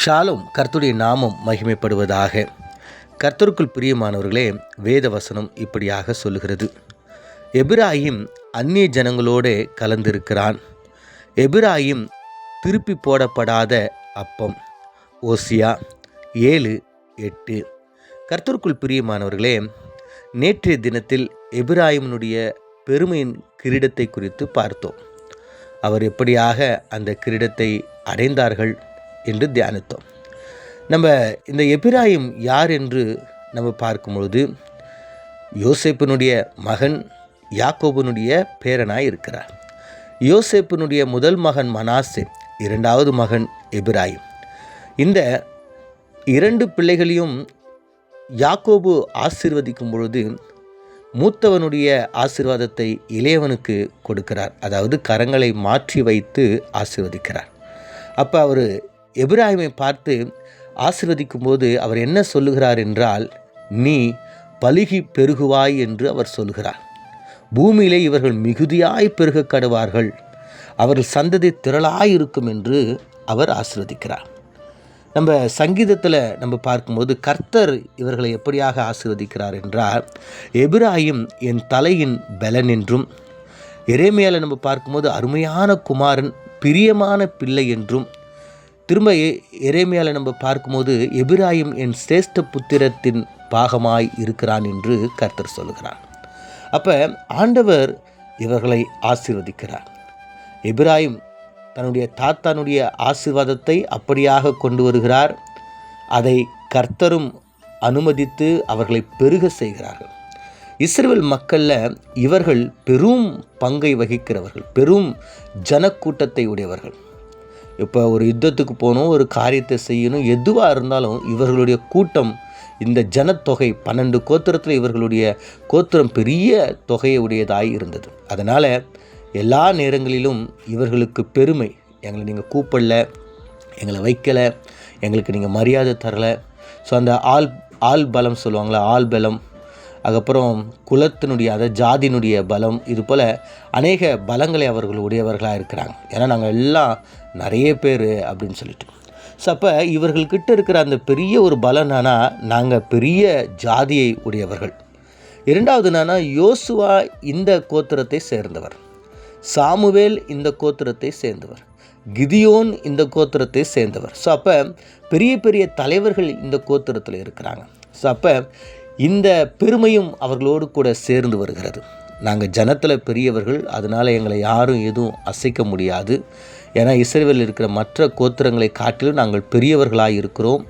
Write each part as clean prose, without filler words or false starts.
ஷாலும் கர்த்தருடைய நாமம் மகிமைப்படுவதாக. கர்த்தருக்குள் பிரியமானவர்களே, வேத வசனம் இப்படியாக சொல்லுகிறது. எபிராயிம் அந்நிய ஜனங்களோடு கலந்திருக்கிறான். எபிராயிம் திருப்பி போடப்படாத அப்பம். ஓசியா 7:8. கர்த்தருக்குள் பிரியமானவர்களே, நேற்றைய தினத்தில் எபிராயினுடைய பெருமையின் கிரீடத்தை குறித்து பார்த்தோம். அவர் எப்படியாக அந்த கிரீடத்தை அடைந்தார்கள் என்று தியானித்தோம். நம்ம இந்த எபிராயிம் யார் என்று நம்ம பார்க்கும்பொழுது, யோசேப்பினுடைய மகன் யாக்கோபனுடைய பேரனாய் இருக்கிறார். யோசேப்பினுடைய முதல் மகன் மனாசே, இரண்டாவது மகன் எபிராயிம். இந்த இரண்டு பிள்ளைகளையும் யாக்கோபு ஆசீர்வதிக்கும் பொழுது மூத்தவனுடைய ஆசீர்வாதத்தை இளையவனுக்கு கொடுக்கிறார். அதாவது கரங்களை மாற்றி வைத்து ஆசீர்வதிக்கிறார். அப்போ அவர் எபிராயிமை பார்த்து ஆசீர்வதிக்கும் போது அவர் என்ன சொல்லுகிறார் என்றால், நீ பலுகி பெருகுவாய் என்று அவர் சொல்கிறார். பூமியிலே இவர்கள் மிகுதியாய் பெருக கடுவார்கள், அவர்கள் சந்ததி திரளாயிருக்கும் என்று அவர் ஆசீர்வதிக்கிறார். நம்ம சங்கீதத்தில் நம்ம பார்க்கும்போது கர்த்தர் இவர்களை எப்படியாக ஆசீர்வதிக்கிறார் என்றால், எபிராயிம் என் தலையின் பலன் என்றும், எரேமியாவில் நம்ம பார்க்கும்போது அருமையான குமாரன், பிரியமான பிள்ளை என்றும், திரும்ப எரேமியாவில் நம்ம பார்க்கும்போது எபிராயிம் என் சிரேஷ்ட புத்திரத்தின் பாகமாய் இருக்கிறான் என்று கர்த்தர் சொல்கிறார். அப்போ ஆண்டவர் இவர்களை ஆசீர்வதிக்கிறார். எபிராயிம் தன்னுடைய தாத்தானுடைய ஆசீர்வாதத்தை அப்படியாக கொண்டு வருகிறார். அதை கர்த்தரும் அனுமதித்து அவர்களை பெருக செய்கிறார்கள். இஸ்ரவேல் மக்களில் இவர்கள் பெரும் பங்கை வகிக்கிறவர்கள், பெரும் ஜனக்கூட்டத்தை உடையவர்கள். இப்போ ஒரு யுத்தத்துக்கு போகணும், ஒரு காரியத்தை செய்யணும், எதுவாக இருந்தாலும் இவர்களுடைய கூட்டம், இந்த ஜனத்தொகை 12 கோத்திரத்தில் இவர்களுடைய கோத்திரம் பெரிய தொகையை உடையதாய் இருந்தது. அதனால் எல்லா நேரங்களிலும் இவர்களுக்கு பெருமை. எங்களை நீங்கள் கூப்பிடல, எங்களை வைக்கலை, எங்களுக்கு நீங்கள் மரியாதை தரலை. ஸோ அந்த ஆள் பலம் சொல்லுவாங்களா, ஆள் பலம், அதுக்கப்புறம் குலத்தினுடைய, அதாவது ஜாதியினுடைய பலம், இது போல் அநேக பலங்களை அவர்கள் உடையவர்களாக இருக்கிறாங்க. ஏன்னா நாங்கள் எல்லாம் நிறைய பேர் அப்படின்னு சொல்லிட்டு. ஸோ அப்போ இவர்கள்கிட்ட இருக்கிற அந்த பெரிய ஒரு பலம் என்னன்னா, நாங்கள் பெரிய ஜாதியை உடையவர்கள். இரண்டாவது என்னன்னா, யோசுவா இந்த கோத்திரத்தை சேர்ந்தவர், சாமுவேல் இந்த கோத்திரத்தை சேர்ந்தவர், கிதியோன் இந்த கோத்திரத்தை சேர்ந்தவர். ஸோ அப்போ பெரிய பெரிய தலைவர்கள் இந்த கோத்திரத்தில் இருக்கிறாங்க. ஸோ அப்போ இந்த பெருமையும் அவர்களோடு கூட சேர்ந்து வருகிறது. நாங்கள் ஜனத்தில் பெரியவர்கள், அதனால் எங்களை யாரும் எதுவும் அசைக்க முடியாது. ஏன்னா இஸ்ரவேலில் இருக்கிற மற்ற கோத்திரங்களை காட்டிலும் நாங்கள் பெரியவர்களாக இருக்கிறோம்.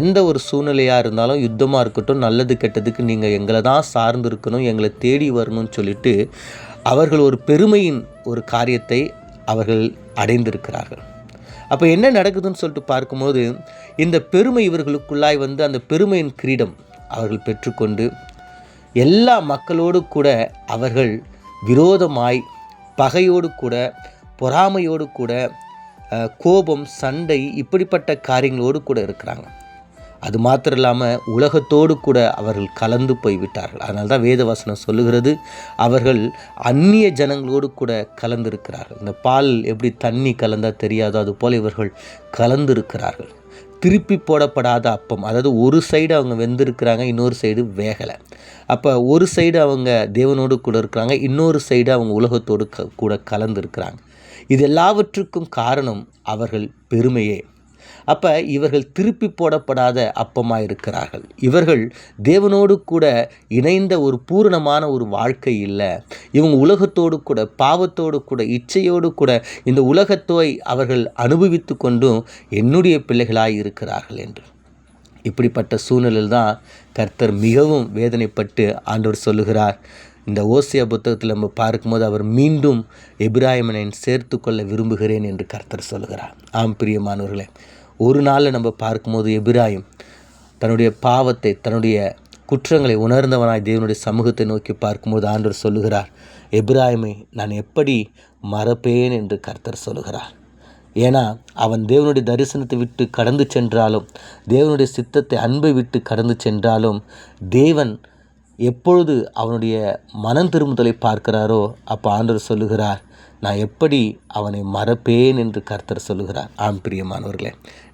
எந்த ஒரு சூழ்நிலையாக இருந்தாலும், யுத்தமாக இருக்கட்டும், நல்லது கெட்டதுக்கு நீங்கள் எங்களை தான் சார்ந்து இருக்கணும், எங்களை தேடி வரணும்னு சொல்லிட்டு அவர்கள் ஒரு பெருமையின் ஒரு காரியத்தை அவர்கள் அடைந்திருக்கிறார்கள். அப்போ என்ன நடக்குதுன்னு சொல்லிட்டு பார்க்கும்போது, இந்த பெருமை இவர்களுக்குள்ளாய் வந்து அந்த பெருமையின் கிரீடம் அவர்கள் பெற்றுக்கொண்டு எல்லா மக்களோடு கூட அவர்கள் விரோதமாய், பகையோடு கூட, பொறாமையோடு கூட, கோபம், சண்டை, இப்படிப்பட்ட காரியங்களோடு கூட இருக்கிறாங்க. அது மாத்திரம் இல்லாமல் உலகத்தோடு கூட அவர்கள் கலந்து போய்விட்டார்கள். அதனால தான் வேதவசனம் சொல்லுகிறது, அவர்கள் அந்நிய ஜனங்களோடு கூட கலந்திருக்கிறார்கள். இந்த பால் எப்படி தண்ணி கலந்தால் தெரியாதோ அது போல் இவர்கள் கலந்திருக்கிறார்கள். திருப்பி போடப்படாத அப்பம், அதாவது ஒரு சைடு அவங்க வெந்திருக்கிறாங்க, இன்னொரு சைடு வேகலை. அப்போ ஒரு சைடு அவங்க தேவனோடு கூட இருக்கிறாங்க, இன்னொரு சைடு அவங்க உலகத்தோடு கூட கலந்துருக்கிறாங்க. இது எல்லாவற்றுக்கும் காரணம் அவர்கள் பெருமையே. அப்போ இவர்கள் திருப்பி போடப்படாத அப்பமாக இருக்கிறார்கள். இவர்கள் தேவனோடு கூட இணைந்த ஒரு பூரணமான ஒரு வாழ்க்கை இல்லை. இவங்க உலகத்தோடு கூட, பாவத்தோடு கூட, இச்சையோடு கூட இந்த உலகத்தோய் அவர்கள் அனுபவித்து கொண்டும் என்னுடைய பிள்ளைகளாய் இருக்கிறார்கள் என்று. இப்படிப்பட்ட சூழ்நிலையில் தான் கர்த்தர் மிகவும் வேதனைப்பட்டு ஆண்டவர் சொல்லுகிறார். இந்த ஓசியா புத்தகத்தில் நம்ம பார்க்கும்போது அவர் மீண்டும் எபிராயிமை சேர்த்து கொள்ள விரும்புகிறேன் என்று கர்த்தர் சொல்லுகிறார். ஆம் பிரியமானவர்களே, ஒரு நாளில் நம்ம பார்க்கும்போது எபிராயிம் தன்னுடைய பாவத்தை, தன்னுடைய குற்றங்களை உணர்ந்தவனாய் தேவனுடைய சமூகத்தை நோக்கி பார்க்கும்போது ஆண்டவர் சொல்லுகிறார், எபிராயிமை நான் எப்படி மறப்பேன் என்று கர்த்தர் சொல்லுகிறார். ஏன்னா அவன் தேவனுடைய தரிசனத்தை விட்டு கடந்து சென்றாலும், தேவனுடைய சித்தத்தை, அன்பை விட்டு கடந்து சென்றாலும், தேவன் எப்பொழுது அவனுடைய மனம் திரும்புதலை பார்க்கிறாரோ அப்போ ஆண்டவர் சொல்லுகிறார், நான் எப்படி அவனை மறப்பேன் என்று கர்த்தர் சொல்லுகிறார். ஆம் பிரியமானவர்களே,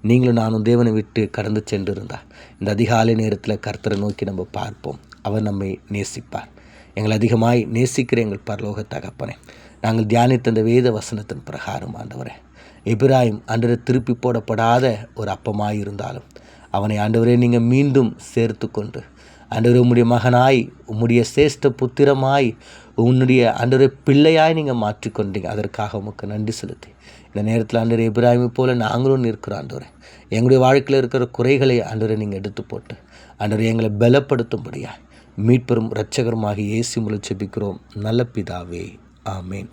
நீங்களும் நானும் தேவனை விட்டு கடந்து சென்றிருந்தால் இந்த அதிகாலை நேரத்தில் கர்த்தரை நோக்கி நம்ம பார்ப்போம். அவர் நம்மை நேசிப்பார். எங்களை அதிகமாய் நேசிக்கிற எங்கள் பரலோக தகப்பனே, நாங்கள் தியானித்த இந்த வேத வசனத்தின் பிரகாரம் ஆண்டவரே, எபிராயிம் ஆண்டவரே திருப்பி போடப்படாத ஒரு அப்பமாய் இருந்தாலும் அவனை ஆண்டவரே நீங்கள் மீண்டும் சேர்த்து கொண்டு ஆண்டவரே உம்முடைய மகனாய், உம்முடைய சேஷ்ட புத்திரமாய், உன்னுடைய ஆண்டவரே பிள்ளையாய் நீங்கள் மாற்றிக்கொண்டீங்க. அதற்காக உமக்கு நன்றி செலுத்தி இந்த நேரத்தில் ஆண்டவரே எபிராயிமை போல நாங்களும் நிற்கிறோம். ஆண்டவரே எங்களுடைய வாழ்க்கையில் இருக்கிற குறைகளை ஆண்டவரை நீங்கள் எடுத்து போட்டு ஆண்டவரே எங்களை பலப்படுத்தும்படியா மீட்பெரும் இரட்சகருமாகிய இயேசு மூலம் ஜெபிக்கிறோம் நல்ல பிதாவே, ஆமேன்.